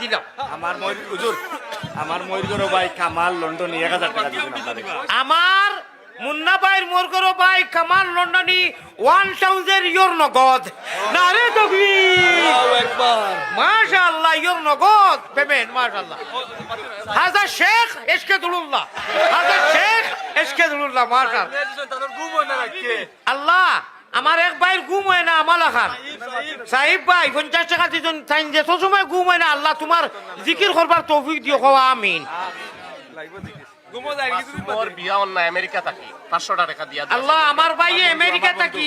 দিলাম। আমার ময়ূরগড় ভাই কামাল লন্ডনে 1000 টাকা দিবেন আপনাদের। আমার মুন্না ভাইয়ের মোরগর ভাই কামাল লন্ডনী 1000 ইউর নগদ। না রে তকবীর, মাশাআল্লাহ, ইউর নগদ পেমেন্ট, মাশাআল্লাহ। হাজা শেখ এশকেদুল্লাহ, হাজা শেখ এশকেদুল্লাহ, মাশাআল্লাহ। আল্লাহ, আমার এক ভাইয়ের ঘুম হয় না, আমালা খান সাহিব ভাই 50 টাকা দিজন, টাইম যে সময় ঘুম হয় না, আল্লাহ তোমার জিকির করবার তৌফিক দিও, কওয়া আমিন। আল্লাহ, আমার ভাই আমেরিকা থাকি,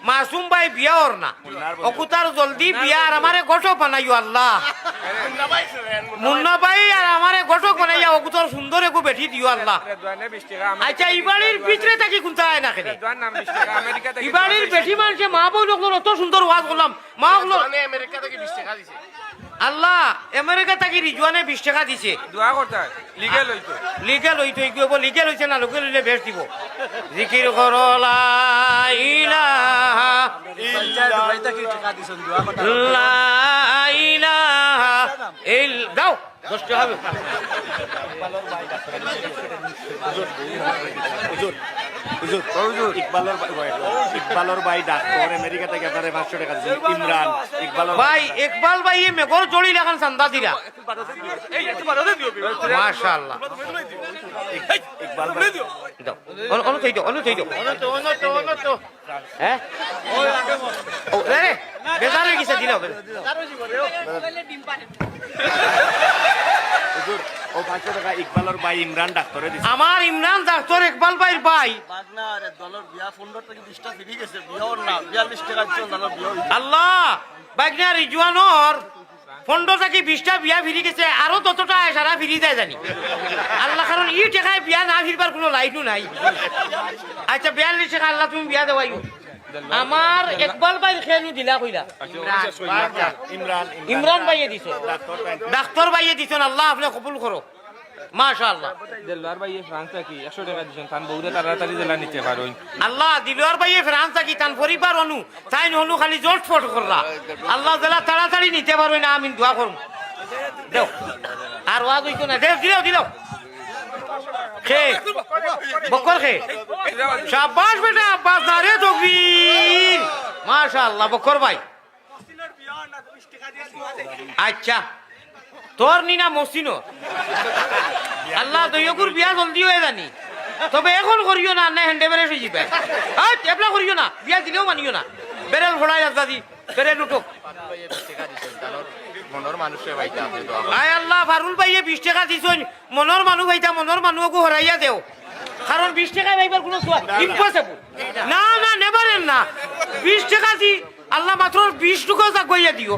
মাসুম ভাই বিয়া ওর না, অকুতার জলদি বিয়া আর আমারে গঠক বানাইও আল্লাহ। মুন্না ভাই আর আমারে গঠক বানাইয়া অকুতার সুন্দর একু বেঠি দিও আল্লাহ। আচ্ছা, ইবাড়ির ভিতরে থাকি কোনটায় না খেলে, ইবাড়ির বেঠি মানুষে মা বউ লোক অত সুন্দর ওয়াজ করলাম, মা গুলো আমেরিকা থেকে 20 টাকা দিছে। আল্লাহ, আমেরিকা থাকি রিজওয়ানে 20 টাকা দিছে। দোয়া করতে লিগেল হইতো, লিগেল হইতো, লিগেল হইছে না, লোকে লইলে বেশ দিব। জিকির করো লা ইলাহা লা ইলাহা দাও 10 টাকা হবে। ইকবালর ভাই ডাক্তার আমেরিকা থেকে আপনারে 500 টাকা দিবেন। ইমরান ভাই, ইকবাল ভাই মেঘর জড়ি লাগান চান্দা দিরা, মাশাআল্লাহ। ইকবাল ভাই দাও অনু থই দাও, অনু থই দাও, হ্যাঁ ও রে বেজার হয়ে গেছে, দিলে হবে। হুজুর ও 500 টাকা ইকবালর ভাই ইমরান ডাক্তারে দিছে। আমার ইমরান ডাক্তার ইকবাল ভাইয়ের ভাই। আল্লাহ, বাইকনা রিজওয়ানোর 15 থেকে 20টা বিয়া ফিরি গেছে, আরো ততটা সারা ফিরি যায় জানি আল্লাহ, কারণ ই টাকায় বিয়া না ফিরবার কোনো লাইনও নাই। আচ্ছা, 42 টাকা আল্লাহ তুমি বিয়া দেওয়াই। আমার ইকবাল ভাইয়ের খেয়ালু দিলা কইলা, ইমরান ভাইয়ে দিছে, ডাক্তার ভাইয়ে দিছেন, আল্লাহ আপনি কবুল করো, মাশাআল্লাহ। দেলবার ভাই ফ্রান্স কি 100 টাকা দিছেন, তান বউরে তাড়াতাড়ি জেলা নিতে পারোই। আল্লাহ, দিলওয়ার ভাইয়ে ফ্রান্স থাকি তান পরিবার অনু তাই নহনু খালি জোট ফট করলা, আল্লাহ জেলা তাড়াতাড়ি নিতে পারবে না, আমি দোয়া করুন। দেও আর ওয়াজ হইতো না, দেও দিলাও দিলাও খে বকর খে, শাবাশ বেটা, আব্বাস না রে তকবীর, মাশাআল্লাহ। বকর ভাই, আচ্ছা তোর নিনা মসিনো, আল্লাহ দইয়কুর বিয়া জলদি হয়ে জানি, তবে এখন করিও না, না হ্যান্ডে বেড়ে হয়ে যাবে, এবলা করিও না, বিয়া দিলেও মানিও না, বেরেল ঘোড়ায় দাদি বেরেল উঠো। আয় আল্লাহ, ফারুল ভাইয়ে 20 টাকা দিছন, মনের মানুষ ভাইতা, মনের মানুহকো হরাইয়া দেও, কারণ 20 টাকা ভাইবার কোনো ইম্পসিবল না, না নেবারেন না, 20 টাকা দি আল্লাহ মাত্র 20 টাকা জাগইয়া দিও।